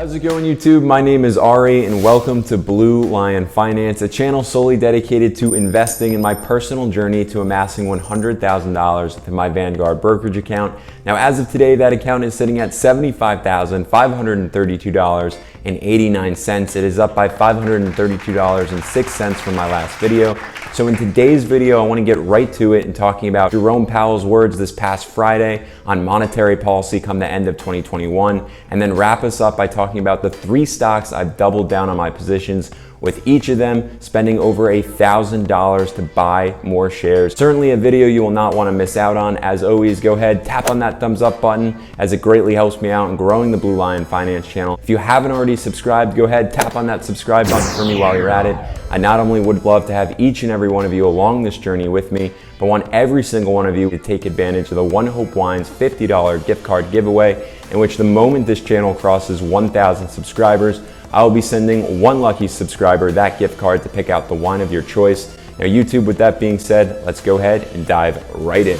How's it going, YouTube? My name is Ari and welcome to Blue Lion Finance, a channel solely dedicated to investing in my personal journey to amassing $100,000 within my Vanguard brokerage account. Now, as of today, that account is sitting at $75,532.89. It is up by $532.06 from my last video. So in today's video, I want to get right to it and talking about Jerome Powell's words this past Friday on monetary policy come the end of 2021, and then wrap us up by talking about the 3 stocks I've doubled down on my positions, with each of them spending over $1,000 to buy more shares. Certainly a video you will not want to miss out on. As always, go ahead, tap on that thumbs up button as it greatly helps me out in growing the Blue Lion Finance channel. If you haven't already subscribed, go ahead, tap on that subscribe button for me while you're at it. I not only would love to have each and every one of you along this journey with me, but want every single one of you to take advantage of the One Hope Wines $50 gift card giveaway, in which the moment this channel crosses 1,000 subscribers, I will be sending one lucky subscriber that gift card to pick out the wine of your choice. Now, YouTube, with that being said, let's go ahead and dive right in.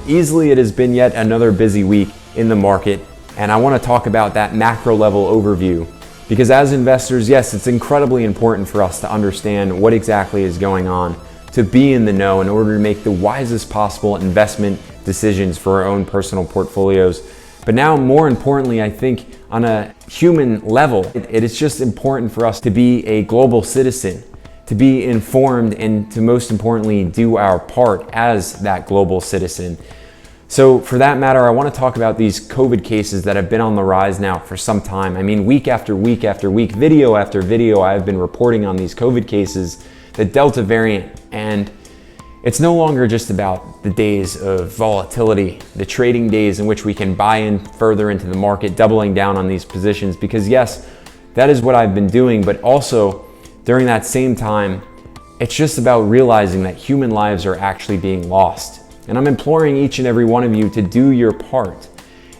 Easily, it has been yet another busy week in the market, and I want to talk about that macro level overview, because as investors, yes, it's incredibly important for us to understand what exactly is going on, to be in the know in order to make the wisest possible investment decisions for our own personal portfolios. But now, more importantly, I think on a human level, it is just important for us to be a global citizen, to be informed, and to most importantly, do our part as that global citizen. So for that matter, I want to talk about these COVID cases that have been on the rise now for some time. I mean, week after week after week, video after video, I have been reporting on these COVID cases, the Delta variant, and it's no longer just about the days of volatility, the trading days in which we can buy in further into the market, doubling down on these positions, because yes, that is what I've been doing, but also during that same time, it's just about realizing that human lives are actually being lost. And I'm imploring each and every one of you to do your part.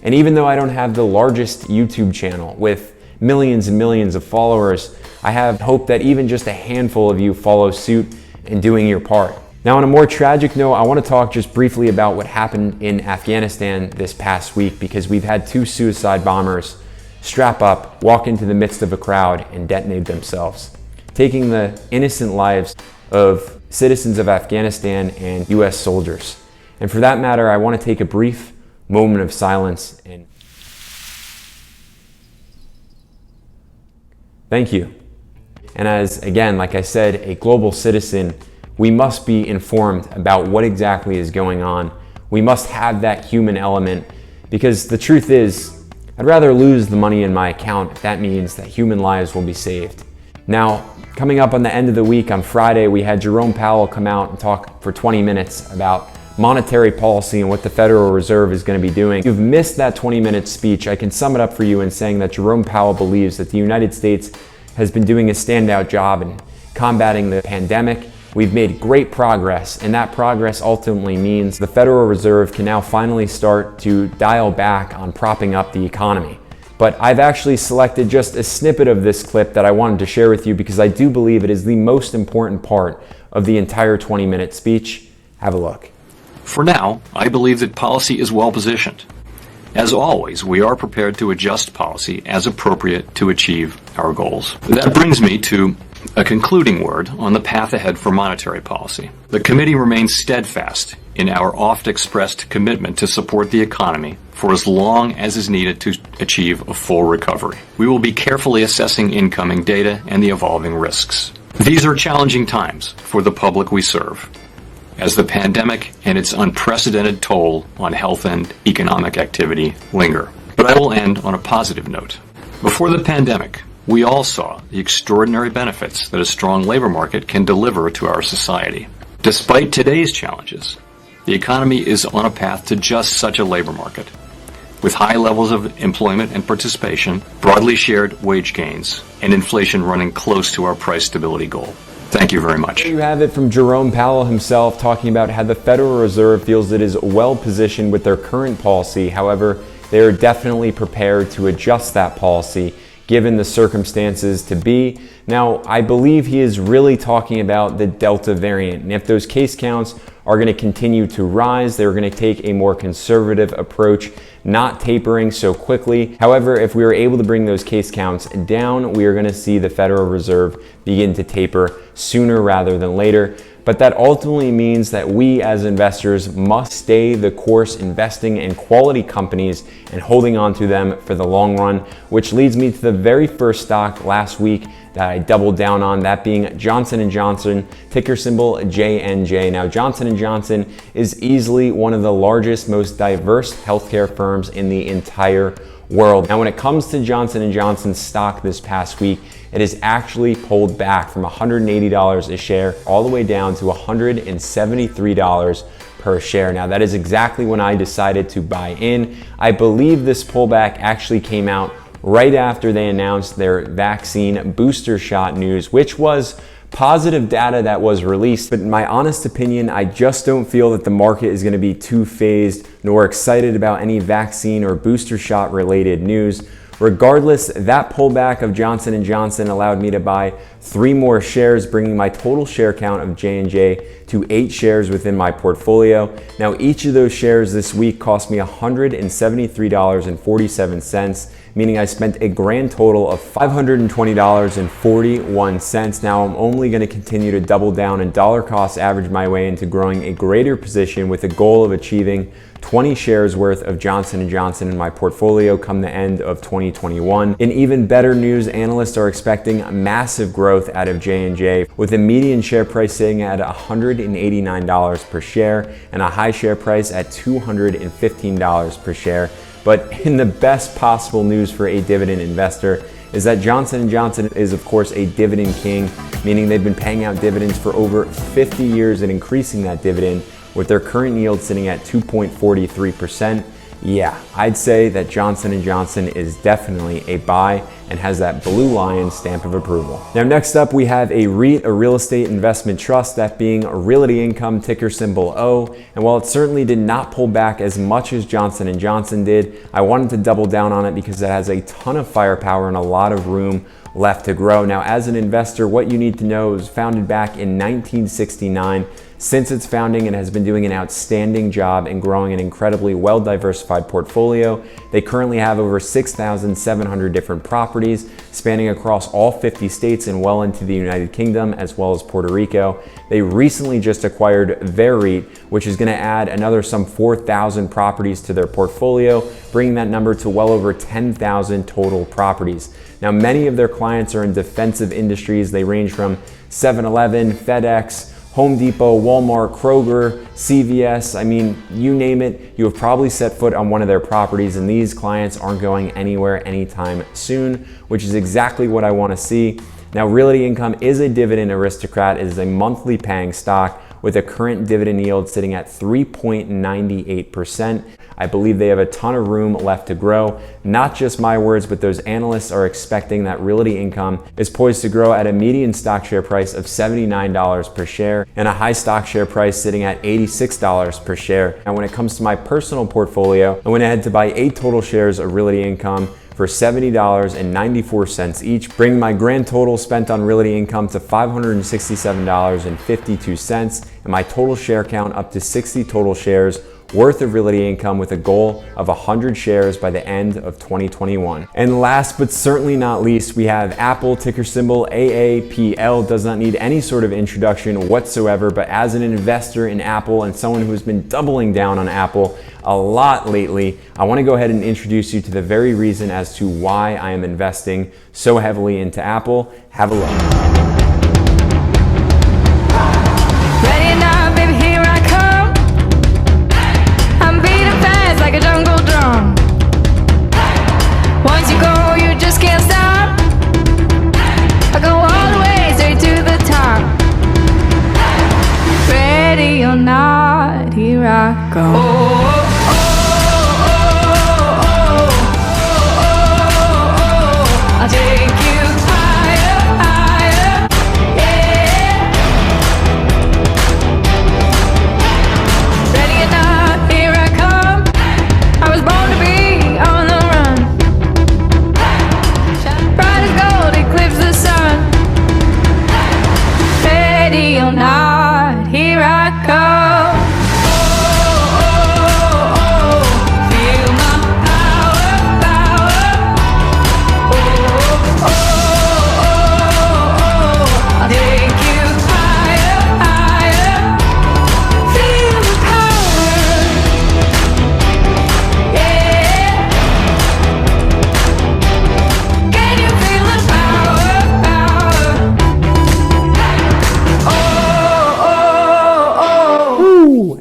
And even though I don't have the largest YouTube channel with millions and millions of followers, I have hope that even just a handful of you follow suit in doing your part. Now, on a more tragic note, I want to talk just briefly about what happened in Afghanistan this past week, because we've had 2 suicide bombers strap up, walk into the midst of a crowd, and detonate themselves, taking the innocent lives of citizens of Afghanistan and US soldiers. And for that matter, I want to take a brief moment of silence and thank you. And as, again, like I said, a global citizen, we must be informed about what exactly is going on. We must have that human element, because the truth is, I'd rather lose the money in my account if that means that human lives will be saved. Now, coming up on the end of the week on Friday, we had Jerome Powell come out and talk for 20 minutes about monetary policy and what the Federal Reserve is going to be doing. If you've missed that 20-minute speech, I can sum it up for you in saying that Jerome Powell believes that the United States has been doing a standout job in combating the pandemic. We've made great progress, and that progress ultimately means the Federal Reserve can now finally start to dial back on propping up the economy. But I've actually selected just a snippet of this clip that I wanted to share with you, because I do believe it is the most important part of the entire 20-minute speech. Have a look. For now, I believe that policy is well positioned. As always, we are prepared to adjust policy as appropriate to achieve our goals. That brings me to a concluding word on the path ahead for monetary policy. The committee remains steadfast in our oft-expressed commitment to support the economy for as long as is needed to achieve a full recovery. We will be carefully assessing incoming data and the evolving risks. These are challenging times for the public we serve, as the pandemic and its unprecedented toll on health and economic activity linger. But I will end on a positive note. Before the pandemic, we all saw the extraordinary benefits that a strong labor market can deliver to our society. Despite today's challenges, the economy is on a path to just such a labor market, with high levels of employment and participation, broadly shared wage gains, and inflation running close to our price stability goal. Thank you very much. There you have it from Jerome Powell himself, talking about how the Federal Reserve feels it is well positioned with their current policy. However, they are definitely prepared to adjust that policy given the circumstances to be. Now, I believe he is really talking about the Delta variant. And if those case counts are going to continue to rise, they're going to take a more conservative approach, not tapering so quickly. However, if we are able to bring those case counts down, we are going to see the Federal Reserve begin to taper sooner rather than later. But that ultimately means that we as investors must stay the course, investing in quality companies and holding on to them for the long run, which leads me to the very first stock last week that I doubled down on, that being Johnson & Johnson, ticker symbol JNJ. Now, Johnson & Johnson is easily one of the largest, most diverse healthcare firms in the entire world. Now, when it comes to Johnson & Johnson's stock this past week, it has actually pulled back from $180 a share all the way down to $173 per share. Now, that is exactly when I decided to buy in. I believe this pullback actually came out right after they announced their vaccine booster shot news, which was positive data that was released. But in my honest opinion, I just don't feel that the market is going to be too phased nor excited about any vaccine or booster shot related news. Regardless, that pullback of Johnson & Johnson allowed me to buy 3 more shares, bringing my total share count of J&J to 8 shares within my portfolio. Now, each of those shares this week cost me $173.47, meaning I spent a grand total of $520.41. Now, I'm only going to continue to double down and dollar cost average my way into growing a greater position with the goal of achieving 20 shares worth of Johnson & Johnson in my portfolio come the end of 2021. In even better news, analysts are expecting massive growth out of J&J, with a median share price sitting at $189 per share and a high share price at $215 per share. But in the best possible news for a dividend investor is that Johnson & Johnson is of course a dividend king, meaning they've been paying out dividends for over 50 years and increasing that dividend, with their current yield sitting at 2.43%. Yeah, I'd say that Johnson & Johnson is definitely a buy and has that blue lion stamp of approval. Now, next up, we have a REIT, a real estate investment trust, that being Realty Income, ticker symbol O. And while it certainly did not pull back as much as Johnson & Johnson did, I wanted to double down on it because it has a ton of firepower and a lot of room left to grow. Now, as an investor, what you need to know is founded back in 1969. Since its founding, it has been doing an outstanding job in growing an incredibly well-diversified portfolio. They currently have over 6,700 different properties spanning across all 50 states and well into the United Kingdom, as well as Puerto Rico. They recently just acquired their REIT, which is going to add another some 4,000 properties to their portfolio, bringing that number to well over 10,000 total properties. Now, many of their clients are in defensive industries. They range from 7-Eleven, FedEx, Home Depot, Walmart, Kroger, CVS, I mean, you name it, you have probably set foot on one of their properties, and these clients aren't going anywhere anytime soon, which is exactly what I want to see. Now, Realty Income is a dividend aristocrat. It is a monthly paying stock with a current dividend yield sitting at 3.98%. I believe they have a ton of room left to grow. Not just my words, but those analysts are expecting that Realty Income is poised to grow at a median stock share price of $79 per share and a high stock share price sitting at $86 per share. And when it comes to my personal portfolio, I went ahead to buy 8 total shares of Realty Income for $70.94 each, bringing my grand total spent on Realty Income to $567.52, and my total share count up to 60 total shares worth of Realty Income, with a goal of 100 shares by the end of 2021. And last but certainly not least, we have Apple, ticker symbol AAPL. Does not need any sort of introduction whatsoever, but as an investor in Apple and someone who has been doubling down on Apple a lot lately, I want to go ahead and introduce you to the very reason as to why I am investing so heavily into Apple. Have a look. Like a jungle drum. Once you go, you just can't stop. I go all the way straight to the top. Ready or not, here I go. I'll take you higher, higher, yeah. Ready or not, here I come. I was born to be on the run.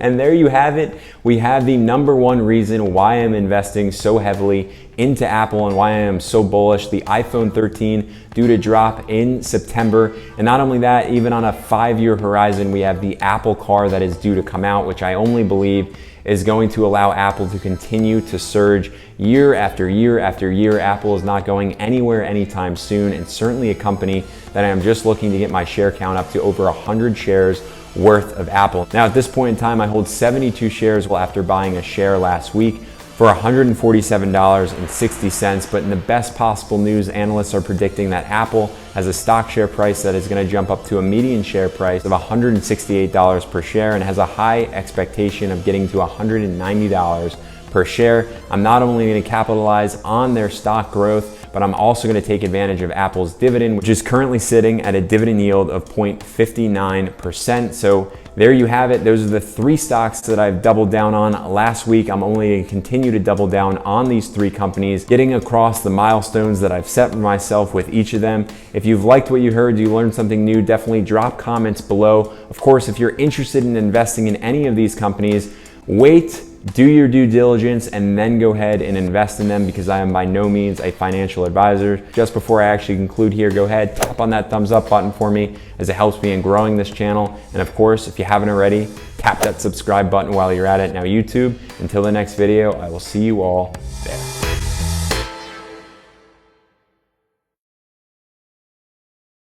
And there you have it. We have the number one reason why I'm investing so heavily into Apple and why I am so bullish. The iPhone 13 due to drop in September. And not only that, even on a 5-year horizon, we have the Apple Car that is due to come out, which I only believe is going to allow Apple to continue to surge year after year after year. Apple is not going anywhere anytime soon, and certainly a company that I am just looking to get my share count up to over 100 shares worth of Apple. Now at this point in time, I hold 72 shares after buying a share last week for $147.60. But in the best possible news, analysts are predicting that Apple has a stock share price that is going to jump up to a median share price of $168 per share and has a high expectation of getting to $190 per share. I'm not only going to capitalize on their stock growth, but I'm also going to take advantage of Apple's dividend, which is currently sitting at a dividend yield of 0.59%. So there you have it. Those are the 3 stocks that I've doubled down on last week. I'm only going to continue to double down on these 3 companies, getting across the milestones that I've set for myself with each of them. If you've liked what you heard, you learned something new, definitely drop comments below. Of course, if you're interested in investing in any of these companies, wait, do your due diligence, and then go ahead and invest in them, because I am by no means a financial advisor. Just before I actually conclude here, go ahead, tap on that thumbs up button for me, as it helps me in growing this channel. And of course, if you haven't already, tap that subscribe button while you're at it. Now YouTube, until the next video, I will see you all there.